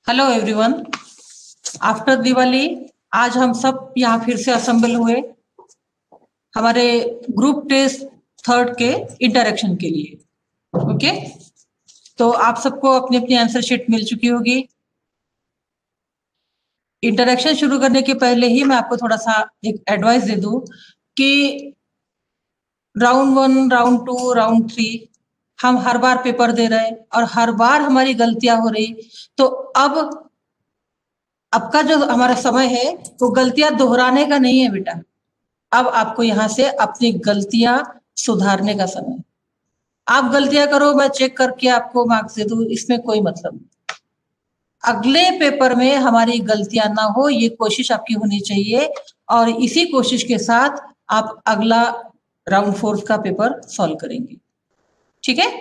Hello everyone. After Diwali आज हम सब यहाँ फिर से असेंबल हुए हमारे ग्रुप टेस्ट थर्ड के इंटरेक्शन के लिए। ओके, तो आप सबको अपनी अपनी आंसर शीट मिल चुकी होगी। इंटरेक्शन शुरू करने के पहले ही मैं आपको थोड़ा सा एक एडवाइस दे दूं कि राउंड 1, राउंड 2, राउंड 3 हम हर बार पेपर दे रहे हैं और हर बार हमारी गलतियां हो रही, तो अब का जो हमारा समय है वो गलतियां दोहराने का नहीं है बेटा। अब आपको यहाँ से अपनी गलतियां सुधारने का समय। आप गलतियां करो, मैं चेक करके आपको मार्क्स दे दूं, इसमें कोई मतलब नहीं। अगले पेपर में हमारी गलतियां ना हो, ये कोशिश आपकी होनी चाहिए और इसी कोशिश के साथ आप अगला राउंड 4 का पेपर सॉल्व करेंगे। ठीक है,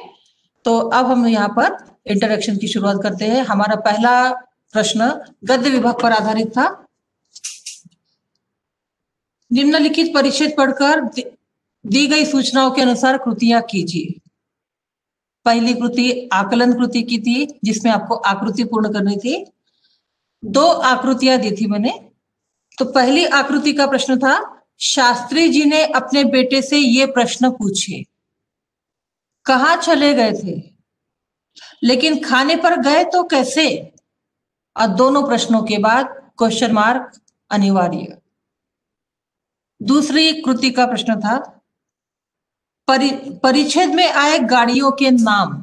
तो अब हम यहाँ पर इंटरेक्शन की शुरुआत करते हैं। हमारा पहला प्रश्न गद्य विभाग पर आधारित था। निम्नलिखित परिच्छेद पढ़कर दी गई सूचनाओं के अनुसार कृतियां कीजिए। पहली कृति आकलन कृति की थी, जिसमें आपको आकृति पूर्ण करनी थी। 2 आकृतियां दी थी मैंने। तो पहली आकृति का प्रश्न था, शास्त्री जी ने अपने बेटे से ये प्रश्न पूछे, कहाँ चले गए थे, लेकिन खाने पर गए तो कैसे? और दोनों प्रश्नों के बाद क्वेश्चन मार्क अनिवार्य। दूसरी कृति का प्रश्न था, परिच्छेद में आए गाड़ियों के नाम।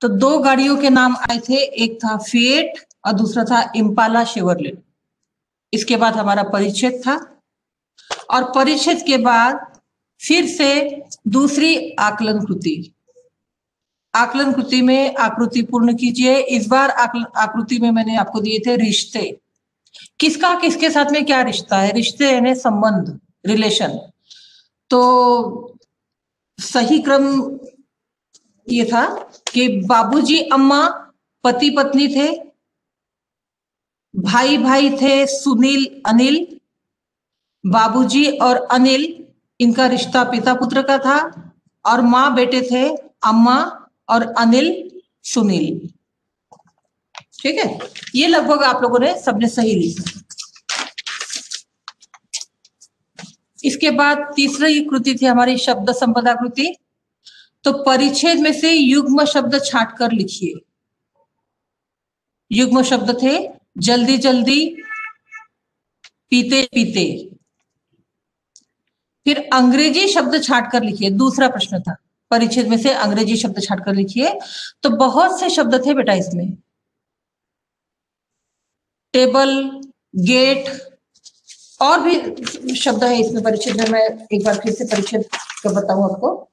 तो 2 गाड़ियों के नाम आए थे, एक था फिएट और दूसरा था इम्पाला शेवरलेट। इसके बाद हमारा परिच्छेद था और परिच्छेद के बाद फिर से दूसरी आकलन कृति। आकलन कृति में आकृति पूर्ण कीजिए। इस बार आकृति में मैंने आपको दिए थे रिश्ते। किसका किसके साथ में क्या रिश्ता है? रिश्ते यानी संबंध, रिलेशन। तो सही क्रम ये था कि बाबूजी अम्मा पति पत्नी थे, भाई भाई थे सुनील अनिल। बाबूजी और अनिल, इनका रिश्ता पिता पुत्र का था और माँ बेटे थे अम्मा और अनिल सुनील। ठीक है, ये लगभग आप लोगों ने सबने सही लिखा। इसके बाद तीसरी कृति थी हमारी शब्द संपदा कृति। तो परिच्छेद में से युग्म शब्द छांट कर लिखिए। युग्म शब्द थे जल्दी जल्दी, पीते पीते। फिर अंग्रेजी शब्द छांट कर लिखिए। दूसरा प्रश्न था, परिच्छेद में से अंग्रेजी शब्द छांट कर लिखिए। तो बहुत से शब्द थे बेटा इसमें, टेबल, गेट और भी शब्द है इसमें परिच्छेद में। मैं एक बार फिर से परिच्छेद का बताऊं आपको।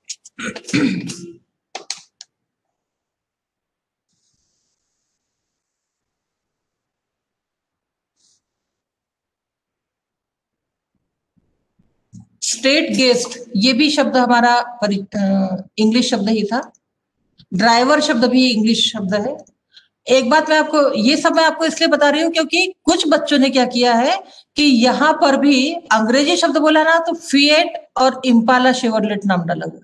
स्टेट गेस्ट, ये भी शब्द हमारा इंग्लिश शब्द ही था। ड्राइवर शब्द भी इंग्लिश शब्द है। एक बात मैं आपको, ये सब मैं आपको इसलिए बता रही हूँ क्योंकि कुछ बच्चों ने क्या किया है कि यहाँ पर भी अंग्रेजी शब्द बोला ना, तो फिएट और इम्पाला शेवरलेट नाम डाला हुआ।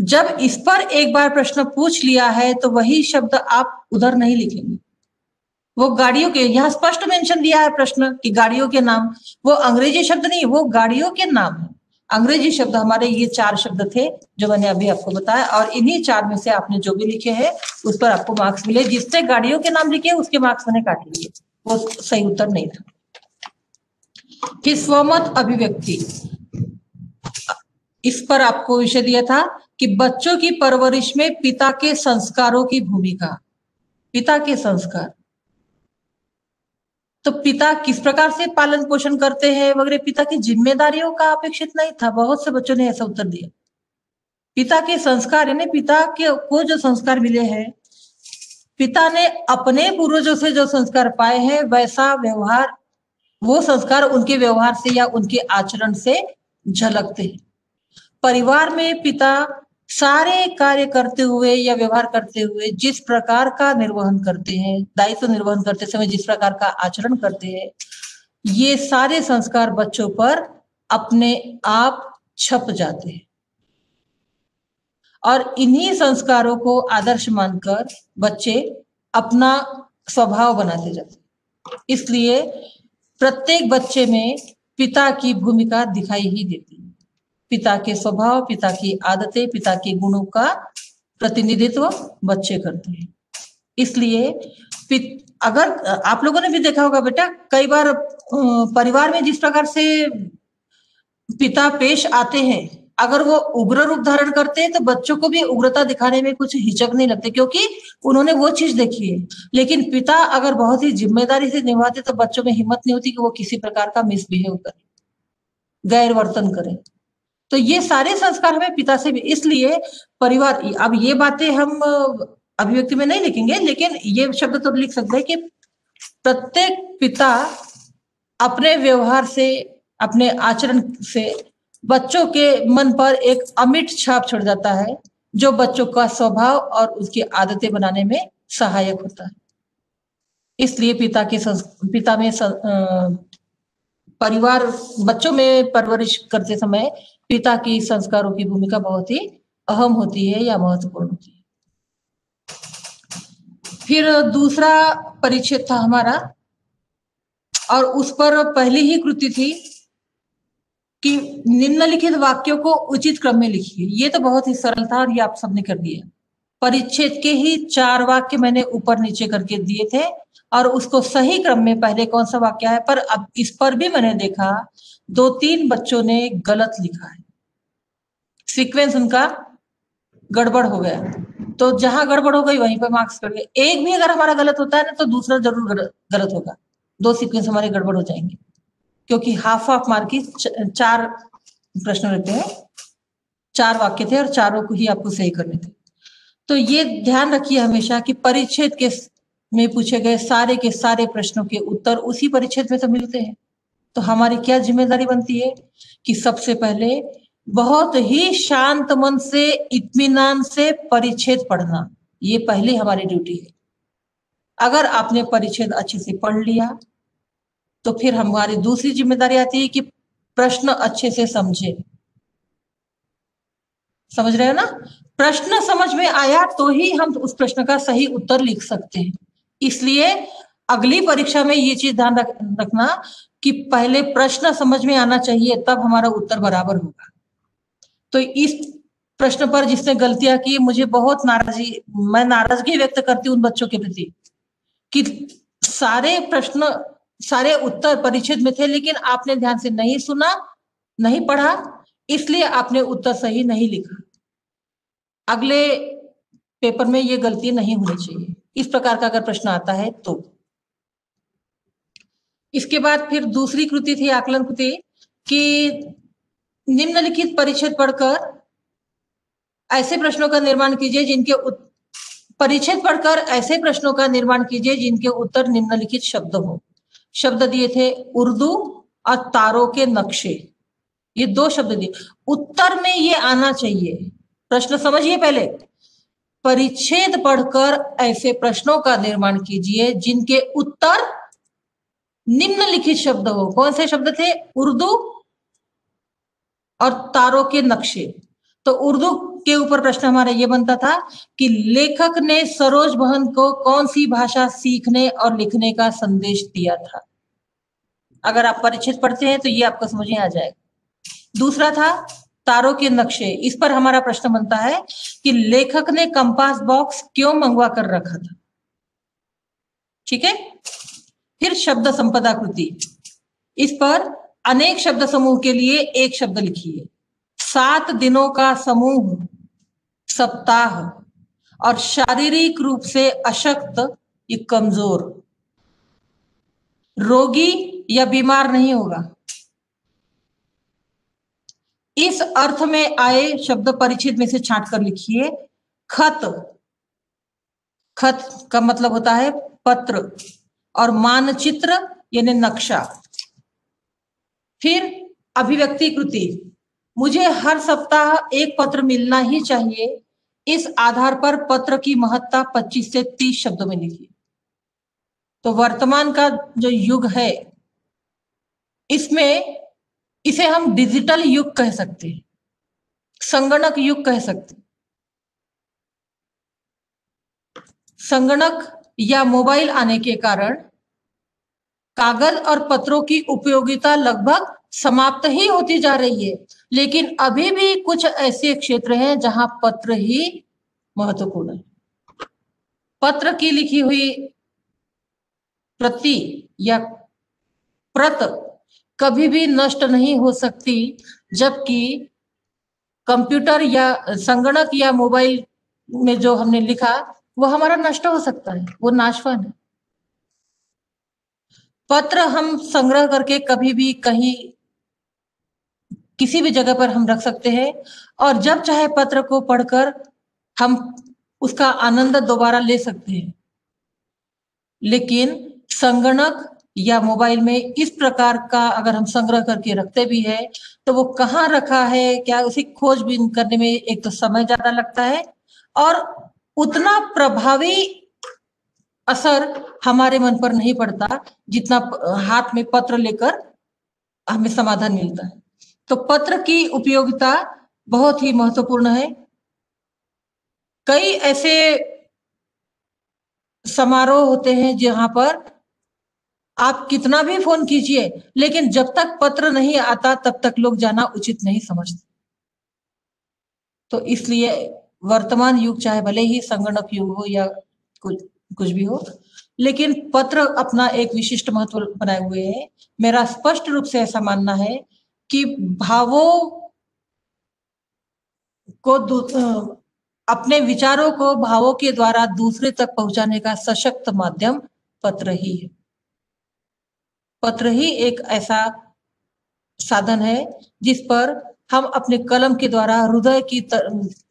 जब इस पर एक बार प्रश्न पूछ लिया है तो वही शब्द आप उधर नहीं लिखेंगे। वो गाड़ियों के, यहाँ स्पष्ट मेंशन दिया है प्रश्न कि गाड़ियों के नाम, वो अंग्रेजी शब्द नहीं, वो गाड़ियों के नाम है। अंग्रेजी शब्द हमारे ये 4 शब्द थे जो मैंने अभी आपको बताया, और इन्हीं 4 में से आपने जो भी लिखे हैं उस पर आपको मार्क्स मिले। जिससे गाड़ियों के नाम लिखे उसके मार्क्स मैंने काट लिए, वो सही उत्तर नहीं था। फिर स्वमत अभिव्यक्ति, इस पर आपको विषय दिया था कि बच्चों की परवरिश में पिता के संस्कारों की भूमिका। पिता के संस्कार, तो पिता किस प्रकार से पालन पोषण करते हैं वगैरह, पिता की जिम्मेदारियों का अपेक्षित नहीं था। बहुत से बच्चों ने ऐसा उत्तर दिया। पिता के संस्कार यानी पिता के को जो संस्कार मिले हैं, पिता ने अपने पूर्वजों से जो संस्कार पाए हैं वैसा व्यवहार, वो संस्कार उनके व्यवहार से या उनके आचरण से झलकते हैं। परिवार में पिता सारे कार्य करते हुए या व्यवहार करते हुए जिस प्रकार का निर्वहन करते हैं, दायित्व निर्वहन करते समय जिस प्रकार का आचरण करते हैं, ये सारे संस्कार बच्चों पर अपने आप छप जाते हैं और इन्हीं संस्कारों को आदर्श मानकर बच्चे अपना स्वभाव बनाते जाते हैं। इसलिए प्रत्येक बच्चे में पिता की भूमिका दिखाई ही देती है। पिता के स्वभाव, पिता की आदतें, पिता के गुणों का प्रतिनिधित्व बच्चे करते हैं। इसलिए अगर आप लोगों ने भी देखा होगा बेटा, कई बार परिवार में जिस प्रकार से पिता पेश आते हैं, अगर वो उग्र रूप धारण करते हैं तो बच्चों को भी उग्रता दिखाने में कुछ हिचक नहीं लगती, क्योंकि उन्होंने वो चीज देखी है। लेकिन पिता अगर बहुत ही जिम्मेदारी से निभाते तो बच्चों में हिम्मत नहीं होती कि वो किसी प्रकार का मिसबिहेव करे, गैर वर्तन करे। तो ये सारे संस्कार हमें पिता से भी, इसलिए परिवार, अब ये बातें हम अभिव्यक्ति में नहीं लिखेंगे, लेकिन ये शब्द तो लिख सकते हैं कि प्रत्येक पिता अपने व्यवहार से, अपने आचरण से बच्चों के मन पर एक अमिट छाप छोड़ जाता है, जो बच्चों का स्वभाव और उसकी आदतें बनाने में सहायक होता है। इसलिए पिता में परिवार, बच्चों में परवरिश करते समय पिता की संस्कारों की भूमिका बहुत ही अहम होती है या महत्वपूर्ण होती है। फिर दूसरा परिच्छेद था हमारा, और उस पर पहली ही कृति थी कि निम्नलिखित वाक्यों को उचित क्रम में लिखिए। ये तो बहुत ही सरल था और ये आप सबने कर दिया। परिच्छेद के ही 4 वाक्य मैंने ऊपर नीचे करके दिए थे और उसको सही क्रम में पहले कौन सा वाक्य है, पर अब इस पर भी मैंने देखा 2-3 बच्चों ने गलत लिखा है, सीक्वेंस उनका गड़बड़ हो गया। तो जहां गड़बड़ हो गई वहीं पर मार्क्स कट गए। एक भी अगर हमारा गलत होता है ना तो दूसरा जरूर गलत होगा, 2 सीक्वेंस हमारे गड़बड़ हो जाएंगे, क्योंकि हाफ मार्क की 4 प्रश्न रहते हैं, 4 वाक्य थे और चारों को ही आपको सही करने थे। तो ये ध्यान रखिए हमेशा कि परिच्छेद के में पूछे गए सारे के सारे प्रश्नों के उत्तर उसी परिच्छेद में तो मिलते हैं। तो हमारी क्या जिम्मेदारी बनती है कि सबसे पहले बहुत ही शांत मन से, इत्मीनान से परिच्छेद पढ़ना, ये पहले हमारी ड्यूटी है। अगर आपने परिच्छेद अच्छे से पढ़ लिया तो फिर हमारी दूसरी जिम्मेदारी आती है कि प्रश्न अच्छे से समझे। समझ रहे हो ना? प्रश्न समझ में आया तो ही हम उस प्रश्न का सही उत्तर लिख सकते हैं। इसलिए अगली परीक्षा में ये चीज ध्यान रखना कि पहले प्रश्न समझ में आना चाहिए, तब हमारा उत्तर बराबर होगा। तो इस प्रश्न पर जिसने गलतियां की, मुझे बहुत नाराजगी, मैं नाराजगी व्यक्त करती हूँ उन बच्चों के प्रति कि सारे प्रश्न, सारे उत्तर परिच्छेद में थे, लेकिन आपने ध्यान से नहीं सुना, नहीं पढ़ा, इसलिए आपने उत्तर सही नहीं लिखा। अगले पेपर में ये गलती नहीं होनी चाहिए। इस प्रकार का अगर प्रश्न आता है तो। इसके बाद फिर दूसरी कृति थी आकलन कृति कि निम्नलिखित परिच्छेद पढ़कर ऐसे प्रश्नों का निर्माण कीजिए जिनके परिच्छेद पढ़कर ऐसे प्रश्नों का निर्माण कीजिए जिनके उत्तर निम्नलिखित शब्द हो। शब्द दिए थे उर्दू और तारों के नक्शे, ये 2 शब्द दिए। उत्तर में ये आना चाहिए। प्रश्न समझिए पहले, परिच्छेद पढ़कर ऐसे प्रश्नों का निर्माण कीजिए जिनके उत्तर निम्नलिखित शब्द हो। कौन से शब्द थे? उर्दू और तारों के नक्शे। तो उर्दू के ऊपर प्रश्न हमारा ये बनता था कि लेखक ने सरोज बहन को कौन सी भाषा सीखने और लिखने का संदेश दिया था। अगर आप परिच्छेद पढ़ते हैं तो ये आपको समझ में आ जाएगा। दूसरा था तारों के नक्शे। इस पर हमारा प्रश्न बनता है कि लेखक ने कंपास बॉक्स क्यों मंगवा कर रखा था। ठीक है। फिर शब्द संपदा कृति, इस पर अनेक शब्द समूह के लिए एक शब्द लिखिए। 7 दिनों का समूह सप्ताह, और शारीरिक रूप से अशक्त या कमजोर, रोगी या बीमार नहीं होगा। इस अर्थ में आए शब्द परिच्छेद में से छांट कर लिखिए। खत, खत का मतलब होता है पत्र, और मानचित्र यानी नक्शा। फिर अभिव्यक्ति कृति, मुझे हर सप्ताह एक पत्र मिलना ही चाहिए। इस आधार पर पत्र की महत्ता 25 से 30 शब्दों में लिखिए। तो वर्तमान का जो युग है, इसमें इसे हम डिजिटल युग कह सकते हैं, संगणक युग कह सकते हैं। संगणक या मोबाइल आने के कारण कागज और पत्रों की उपयोगिता लगभग समाप्त ही होती जा रही है, लेकिन अभी भी कुछ ऐसे क्षेत्र हैं जहां पत्र ही महत्वपूर्ण है। पत्र की लिखी हुई प्रति या प्रत कभी भी नष्ट नहीं हो सकती, जबकि कंप्यूटर या संगणक या मोबाइल में जो हमने लिखा वो हमारा नष्ट हो सकता है, वो नाशवान है। पत्र हम संग्रह करके कभी भी कहीं किसी भी जगह पर हम रख सकते हैं और जब चाहे पत्र को पढ़कर हम उसका आनंद दोबारा ले सकते हैं। लेकिन संगणक या मोबाइल में इस प्रकार का अगर हम संग्रह करके रखते भी है तो वो कहाँ रखा है, क्या उसी खोजबीन करने में एक तो समय ज्यादा लगता है और उतना प्रभावी असर हमारे मन पर नहीं पड़ता जितना हाथ में पत्र लेकर हमें समाधान मिलता है। तो पत्र की उपयोगिता बहुत ही महत्वपूर्ण है। कई ऐसे समारोह होते हैं जहां पर आप कितना भी फोन कीजिए लेकिन जब तक पत्र नहीं आता तब तक लोग जाना उचित नहीं समझते। तो इसलिए वर्तमान युग चाहे भले ही संगणक युग हो या कुछ भी हो, लेकिन पत्र अपना एक विशिष्ट महत्व बनाए हुए है। मेरा स्पष्ट रूप से ऐसा मानना है कि भावों को अपने विचारों को भावों के द्वारा दूसरे तक पहुंचाने का सशक्त माध्यम पत्र ही है। पत्र ही एक ऐसा साधन है जिस पर हम अपने कलम के द्वारा हृदय की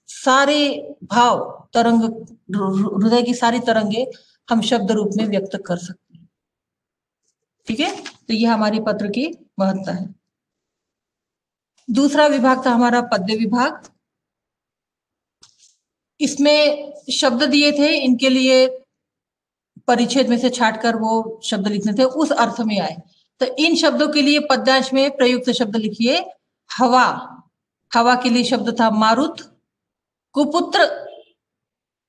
सारे भाव तरंग, हृदय की सारी तरंगे हम शब्द रूप में व्यक्त कर सकते हैं। ठीक है, तो यह हमारी पत्र की महत्ता है। दूसरा विभाग था हमारा पद्य विभाग। इसमें शब्द दिए थे, इनके लिए परिच्छेद में से छांटकर वो शब्द लिखने थे, उस अर्थ में आए। तो इन शब्दों के लिए पद्यांश में प्रयुक्त शब्द लिखिए। हवा, हवा के लिए शब्द था मारुत। कुपुत्र,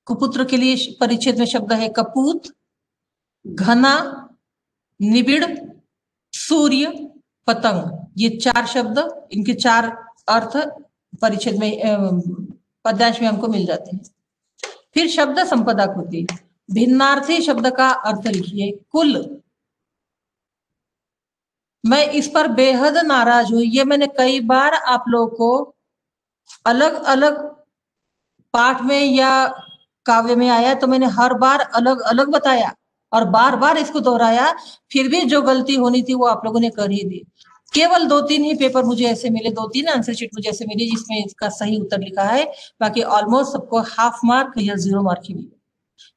कुपुत्र के लिए परिच्छेद में शब्द है कपूत। घना, निबिड़, सूर्य, पतंग, ये चार शब्द, इनके चार अर्थ परिच्छेद में पद्यांश में हमको मिल जाते हैं। फिर शब्द संपदा कृति, भिन्नार्थी शब्द का अर्थ लिखिए कुल। मैं इस पर बेहद नाराज हूं, ये मैंने कई बार आप लोगों को अलग अलग पाठ में या काव्य में आया तो मैंने हर बार अलग अलग बताया और बार बार इसको दोहराया, फिर भी जो गलती होनी थी वो आप लोगों ने कर ही दी। केवल 2-3 ही पेपर मुझे ऐसे मिले, 2-3 आंसर शीट मुझे ऐसे मिली जिसमें इसका सही उत्तर लिखा है, बाकी ऑलमोस्ट सबको हाफ मार्क या 0 मार्क ही मिले।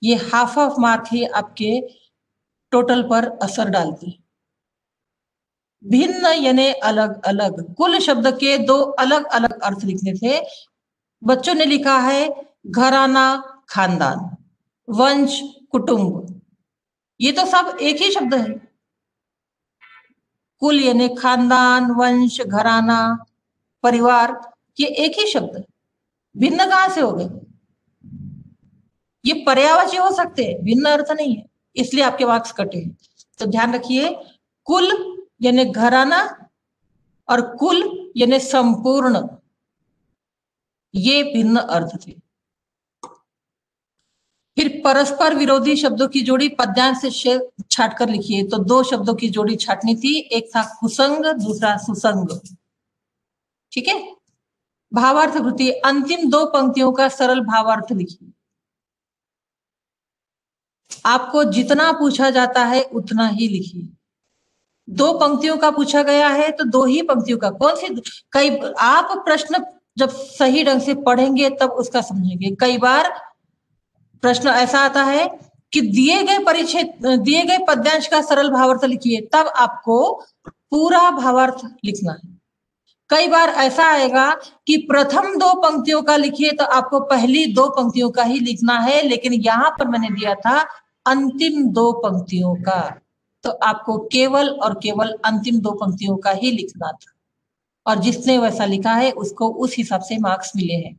ये हाफ मार्क ही आपके टोटल पर असर डालते हैं। भिन्न यानी अलग अलग, कुल शब्द के 2 अलग अलग अर्थ लिखने थे। बच्चों ने लिखा है घराना खानदान, वंश कुटुंब, ये तो सब एक ही शब्द है। कुल यानी खानदान, वंश, घराना, परिवार, ये एक ही शब्द है। भिन्न कहां से हो गए? ये पर्यायवाची हो सकते हैं, भिन्न अर्थ नहीं है, इसलिए आपके मार्क्स कटे हैं। तो ध्यान रखिए, कुल यानी घराना और कुल यानी संपूर्ण, ये भिन्न अर्थ थे। फिर परस्पर विरोधी शब्दों की जोड़ी पद्यांश से छाट कर लिखिए। तो 2 शब्दों की जोड़ी छाटनी थी, एक था कुसंग, दूसरा सुसंग। ठीक है। भावार्थ कृति, अंतिम 2 पंक्तियों का सरल भावार्थ लिखिए। आपको जितना पूछा जाता है उतना ही लिखिए। 2 पंक्तियों का पूछा गया है तो 2 ही पंक्तियों का, कौन सी, कई आप प्रश्न जब सही ढंग से पढ़ेंगे तब उसका समझेंगे। कई बार प्रश्न ऐसा आता है कि दिए गए परिच्छेद, दिए गए पद्यांश का सरल भावार्थ लिखिए, तब आपको पूरा भावार्थ लिखना है। कई बार ऐसा आएगा कि प्रथम 2 पंक्तियों का लिखिए तो आपको पहली 2 पंक्तियों का ही लिखना है, लेकिन यहां पर मैंने दिया था अंतिम 2 पंक्तियों का, तो आपको केवल और केवल अंतिम 2 पंक्तियों का ही लिखना था और जिसने वैसा लिखा है उसको उस हिसाब से मार्क्स मिले हैं।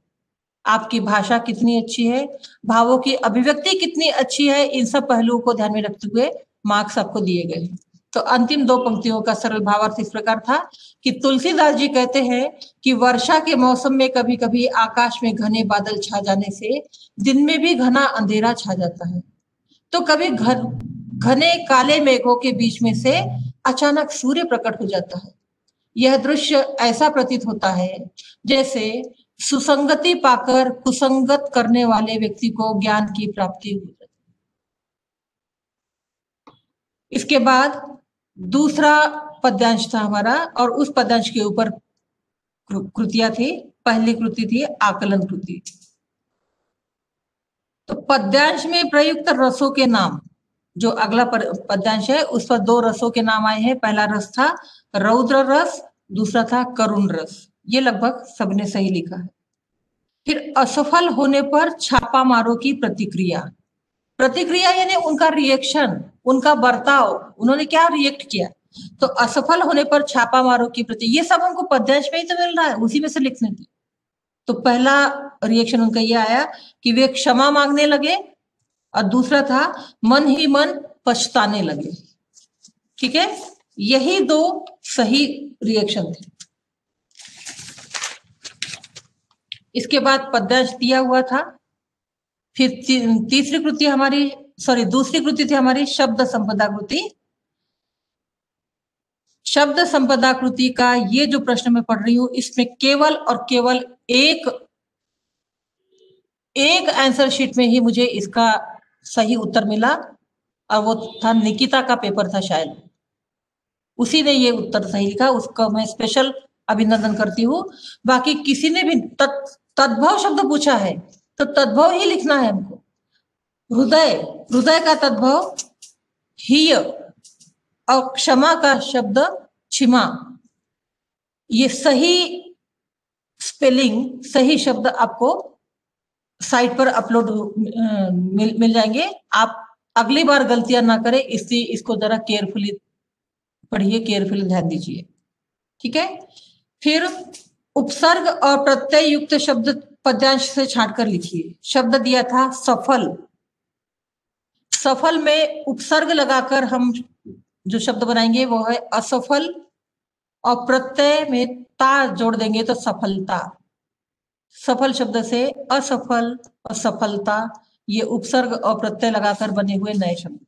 आपकी भाषा कितनी अच्छी है, भावों की अभिव्यक्ति कितनी अच्छी है, इन सब पहलुओं को ध्यान में रखते हुए मार्क्स आपको दिए गए। तो अंतिम दो पंक्तियों का सरल भावार्थ इस प्रकार था कि तुलसीदास जी कहते हैं कि वर्षा के मौसम में कभी कभी आकाश में घने बादल छा जाने से दिन में भी घना अंधेरा छा जाता है, तो कभी घने काले मेघों के बीच में से अचानक सूर्य प्रकट हो जाता है। यह दृश्य ऐसा प्रतीत होता है जैसे सुसंगति पाकर कुसंगत करने वाले व्यक्ति को ज्ञान की प्राप्ति हो जाती है। इसके बाद दूसरा पद्यांश था हमारा, और उस पद्यांश के ऊपर कृतियां थी। पहली कृति थी आकलन कृति। तो पद्यांश में प्रयुक्त रसों के नाम, जो अगला पद्यांश है उस पर दो रसों के नाम आए हैं। पहला रस था रौद्र रस, दूसरा था करुण रस। ये लगभग सबने सही लिखा है। फिर असफल होने पर छापा मारो की प्रतिक्रिया। प्रतिक्रिया यानी उनका रिएक्शन, उनका बर्ताव, उन्होंने क्या रिएक्ट किया। तो असफल होने पर छापा मारो की प्रति, ये सब हमको पद्यांश में ही तो मिल रहा है, उसी में से लिखने की। तो पहला रिएक्शन उनका ये आया कि वे क्षमा मांगने लगे, और दूसरा था मन ही मन पछताने लगे। ठीक है, यही दो सही रिएक्शन थे। इसके बाद पद्यांश दिया हुआ था। फिर तीसरी कृति हमारी, दूसरी कृति थी हमारी शब्द संपदा कृति। शब्द संपदा कृति का ये जो प्रश्न मैं पढ़ रही हूं, इसमें केवल और केवल एक आंसर शीट में ही मुझे इसका सही उत्तर मिला, और वो था निकिता का पेपर था शायद, उसी ने ये उत्तर सही लिखा, उसका मैं स्पेशल अभिनंदन करती हूँ। बाकी किसी ने भी तद्भव शब्द पूछा है तो तद्भव ही लिखना है हमको। हृदय, हृदय का तद्भव हीय, और क्षमा का शब्द क्षमा। ये सही स्पेलिंग, सही शब्द आपको साइट पर अपलोड मिल जाएंगे। आप अगली बार गलतियां ना करें, इसलिए इसको जरा केयरफुली पढ़िए, केयरफुली ध्यान दीजिए। ठीक है, फिर उपसर्ग और प्रत्यय युक्त शब्द पद्यांश से छांट कर लिखिए। शब्द दिया था सफल। सफल में उपसर्ग लगाकर हम जो शब्द बनाएंगे वो है असफल, और प्रत्यय में ता जोड़ देंगे तो सफलता। सफल शब्द से असफल और सफलता, ये उपसर्ग और प्रत्यय लगाकर बने हुए नए शब्द।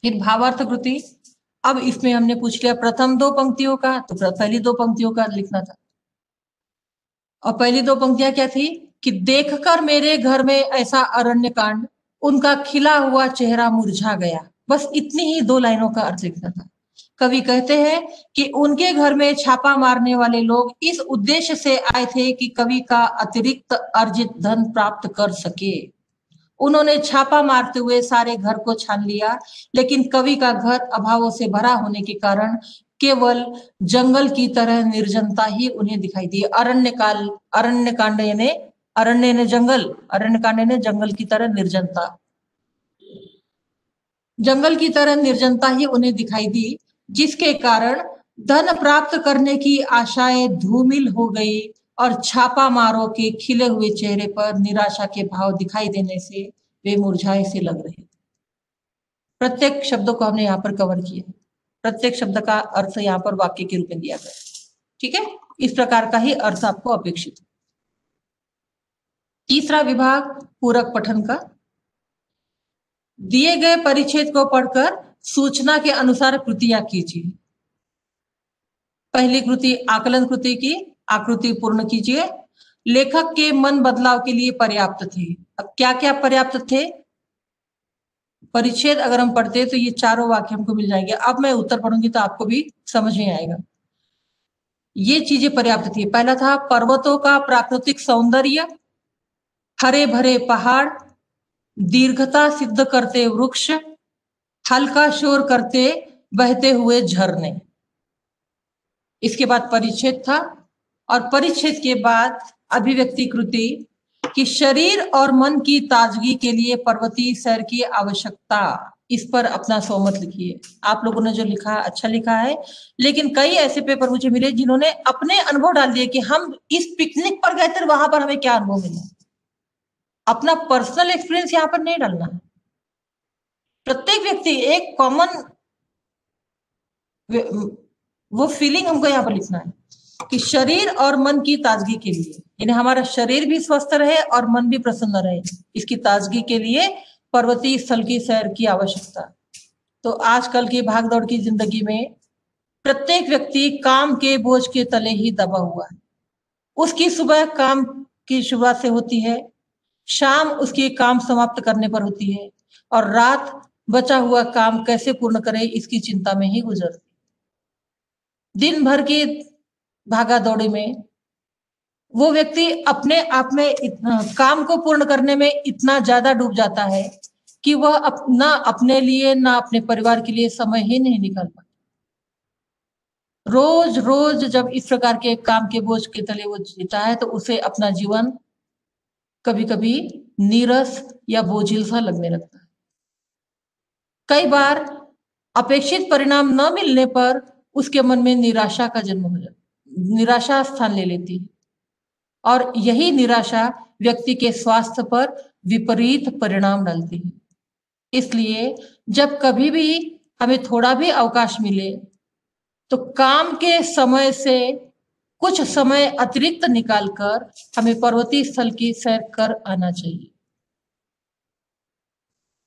फिर भावार्थ कृति। अब इसमें हमने पूछ लिया प्रथम दो पंक्तियों का, तो पहली दो पंक्तियों का लिखना था। और पहली दो पंक्तियां क्या थी कि देखकर मेरे घर में ऐसा अरण्य कांड, उनका खिला हुआ चेहरा मुरझा गया। बस इतनी ही दो लाइनों का अर्थ लिखना था। कवि कहते हैं कि उनके घर में छापा मारने वाले लोग इस उद्देश्य से आए थे कि कवि का अतिरिक्त अर्जित धन प्राप्त कर सके। उन्होंने छापा मारते हुए सारे घर को छान लिया, लेकिन कवि का घर अभावों से भरा होने के कारण केवल जंगल की तरह निर्जनता ही उन्हें दिखाई दी। अरण्य कांड यानी अरण्य ने जंगल, अरण्य कांड ने जंगल की तरह निर्जनता, जंगल की तरह निर्जनता ही उन्हें दिखाई दी, जिसके कारण धन प्राप्त करने की आशाएं धूमिल हो गई, और छापा मारों के खिले हुए चेहरे पर निराशा के भाव दिखाई देने से वे मुरझाए से लग रहे। प्रत्येक शब्दों को हमने यहाँ पर कवर किया। प्रत्येक शब्द का अर्थ यहाँ पर वाक्य के रूप में दिया गया। ठीक है, इस प्रकार का ही अर्थ आपको अपेक्षित है। तीसरा विभाग पूरक पठन का। दिए गए परिच्छेद को पढ़कर सूचना के अनुसार कृतियां कीजिए। पहली कृति आकलन कृति की आकृति पूर्ण कीजिए। लेखक के मन बदलाव के लिए पर्याप्त थे। अब क्या क्या पर्याप्त थे? परिच्छेद अगर हम पढ़ते तो ये चारों वाक्य हमको मिल जाएंगे। अब मैं उत्तर पढ़ूंगी तो आपको भी समझ में आएगा। ये चीजें पर्याप्त थी। पहला था पर्वतों का प्राकृतिक सौंदर्य, हरे भरे पहाड़, दीर्घता सिद्ध करते वृक्ष, हल्का शोर करते बहते हुए झरने। इसके बाद परिच्छेद था, और परिच्छेद के बाद अभिव्यक्ति कृति, कि शरीर और मन की ताजगी के लिए पर्वतीय सैर की आवश्यकता। इस पर अपना सहमत लिखिए। आप लोगों ने जो लिखा अच्छा लिखा है, लेकिन कई ऐसे पेपर मुझे मिले जिन्होंने अपने अनुभव डाल दिए कि हम इस पिकनिक पर गए थे, वहां पर हमें क्या अनुभव मिला। अपना पर्सनल एक्सपीरियंस यहाँ पर नहीं डालना है। प्रत्येक व्यक्ति एक कॉमन वो फीलिंग हमको यहाँ पर लिखना है कि शरीर और मन की ताजगी के लिए, यानी हमारा शरीर भी स्वस्थ रहे और मन भी प्रसन्न रहे, इसकी ताजगी के लिए पर्वतीय स्थल की सैर की आवश्यकता। तो आजकल की भागदौड़ की जिंदगी में प्रत्येक व्यक्ति काम के बोझ के तले ही दबा हुआ है। उसकी सुबह काम की शुरुआत से होती है, शाम उसकी काम समाप्त करने पर होती है, और रात बचा हुआ काम कैसे पूर्ण करे इसकी चिंता में ही गुजरती। दिन भर की भागा दौड़ी में वो व्यक्ति अपने आप में काम को पूर्ण करने में इतना ज्यादा डूब जाता है कि वह ना अपने लिए ना अपने परिवार के लिए समय ही नहीं निकाल पाता। रोज रोज जब इस प्रकार के काम के बोझ के तले वो जीता है तो उसे अपना जीवन कभी कभी नीरस या बोझिल सा लगने लगता है। कई बार अपेक्षित परिणाम न मिलने पर उसके मन में निराशा का जन्म हो जाता, निराशा स्थान ले लेती है, और यही निराशा व्यक्ति के स्वास्थ्य पर विपरीत परिणाम डालती है। इसलिए जब कभी भी हमें थोड़ा भी अवकाश मिले तो काम के समय से कुछ समय अतिरिक्त निकालकर हमें पर्वतीय स्थल की सैर कर आना चाहिए।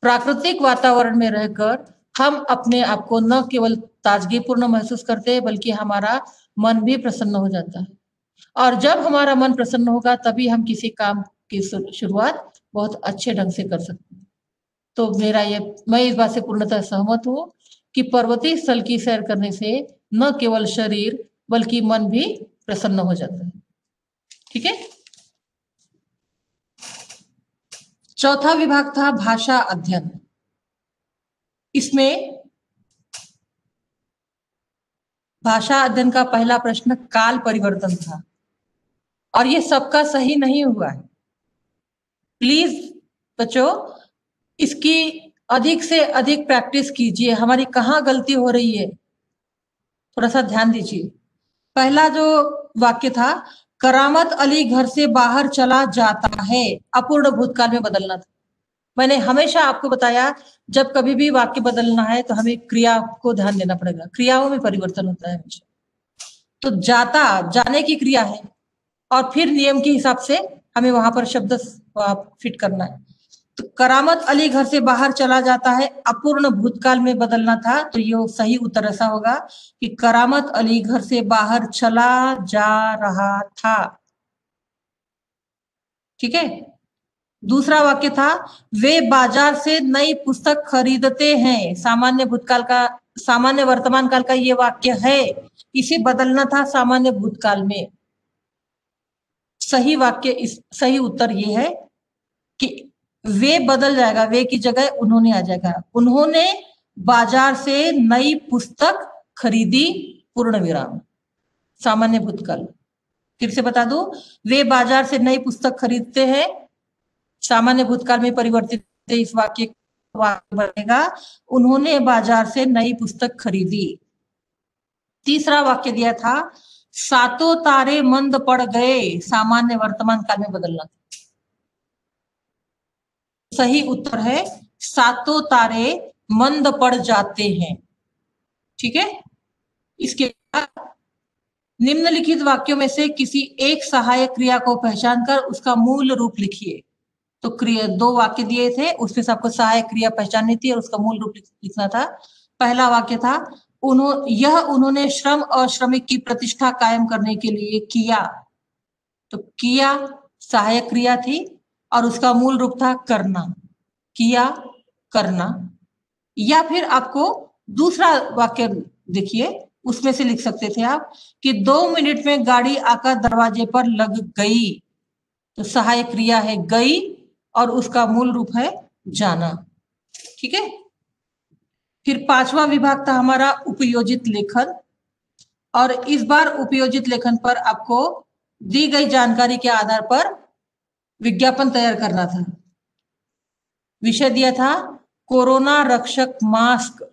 प्राकृतिक वातावरण में रहकर हम अपने आप को न केवल ताजगीपूर्ण महसूस करते हैं बल्कि हमारा मन भी प्रसन्न हो जाता है, और जब हमारा मन प्रसन्न होगा तभी हम किसी काम की शुरुआत बहुत अच्छे ढंग से कर सकते हैं। तो मैं इस बात से पूर्णतः सहमत हूँ कि पर्वतीय स्थल की सैर करने से न केवल शरीर बल्कि मन भी प्रसन्न हो जाता है। ठीक है। चौथा विभाग था भाषा अध्ययन। इसमें भाषा अध्ययन का पहला प्रश्न काल परिवर्तन था, और ये सबका सही नहीं हुआ है। प्लीज बच्चों इसकी अधिक से अधिक प्रैक्टिस कीजिए। हमारी कहाँ गलती हो रही है थोड़ा सा ध्यान दीजिए। पहला जो वाक्य था, करामत अली घर से बाहर चला जाता है, अपूर्ण भूतकाल में बदलना था। मैंने हमेशा आपको बताया जब कभी भी वाक्य बदलना है तो हमें क्रिया को ध्यान देना पड़ेगा, क्रियाओं में परिवर्तन होता है हमेशा। तो जाता जाने की क्रिया है, और फिर नियम के हिसाब से हमें वहां पर शब्द फिट करना है। तो करामत अली घर से बाहर चला जाता है, अपूर्ण भूतकाल में बदलना था, तो ये सही उत्तर ऐसा होगा कि करामत अली घर से बाहर चला जा रहा था। ठीक है। दूसरा वाक्य था, वे बाजार से नई पुस्तक खरीदते हैं। सामान्य भूतकाल का, सामान्य वर्तमान काल का ये वाक्य है, इसे बदलना था सामान्य भूतकाल में। सही वाक्य सही उत्तर ये है कि वे बदल जाएगा, वे की जगह उन्होंने आ जाएगा। उन्होंने बाजार से नई पुस्तक खरीदी, पूर्ण विराम, सामान्य भूतकाल। फिर से बता दूं, वे बाजार से नई पुस्तक खरीदते हैं, सामान्य भूतकाल में परिवर्तित इस वाक्य बनेगा उन्होंने बाजार से नई पुस्तक खरीदी। तीसरा वाक्य दिया था, सातों तारे मंद पड़ गए, सामान्य वर्तमान काल में बदलना था। सही उत्तर है सातों तारे मंद पड़ जाते हैं। ठीक है। इसके बाद निम्नलिखित वाक्यों में से किसी एक सहायक क्रिया को पहचान कर उसका मूल रूप लिखिए। तो क्रिया, दो वाक्य दिए थे, उसमें से आपको सहायक क्रिया पहचाननी थी और उसका मूल रूप लिखना था। पहला वाक्य था, उन्होंने श्रम और श्रमिक की प्रतिष्ठा कायम करने के लिए किया। तो किया सहायक क्रिया थी और उसका मूल रूप था करना, किया करना। या फिर आपको दूसरा वाक्य देखिए, उसमें से लिख सकते थे आप कि 2 मिनट में गाड़ी आकर दरवाजे पर लग गई। तो सहायक क्रिया है गई और उसका मूल रूप है जाना। ठीक है। फिर पांचवा विभाग था हमारा उपयोजित लेखन, और इस बार उपयोजित लेखन पर आपको दी गई जानकारी के आधार पर विज्ञापन तैयार करना था। विषय दिया था कोरोना रक्षक मास्क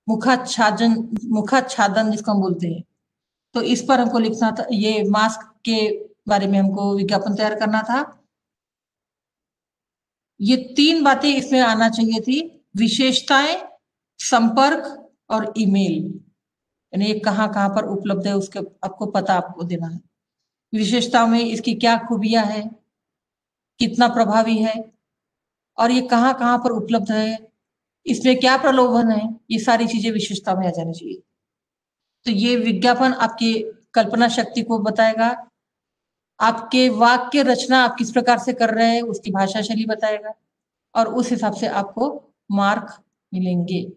मुखाच्छादन जिसको हम बोलते हैं। तो इस पर हमको लिखना था, ये मास्क के बारे में हमको विज्ञापन तैयार करना था। ये 3 बातें इसमें आना चाहिए थी, विशेषताएं, संपर्क और ईमेल, यानी ये कहाँ कहाँ पर उपलब्ध है उसके आपको पता आपको देना है। विशेषताओं में इसकी क्या खूबियां है, कितना प्रभावी है, और ये कहाँ कहाँ पर उपलब्ध है, इसमें क्या प्रलोभन है, ये सारी चीजें विशेषता में आ जानी चाहिए। तो ये विज्ञापन आपकी कल्पना शक्ति को बताएगा, आपके वाक्य रचना आप किस प्रकार से कर रहे हैं उसकी भाषा शैली बताएगा, और उस हिसाब से आपको मार्क मिलेंगे।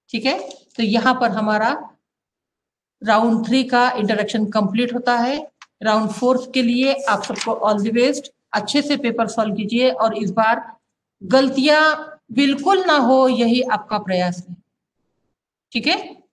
ठीक है, तो यहाँ पर हमारा राउंड 3 का इंटरेक्शन कंप्लीट होता है। राउंड 4 के लिए आप सबको ऑल द बेस्ट। अच्छे से पेपर सॉल्व कीजिए और इस बार गलतियां बिल्कुल ना हो, यही आपका प्रयास है। ठीक है।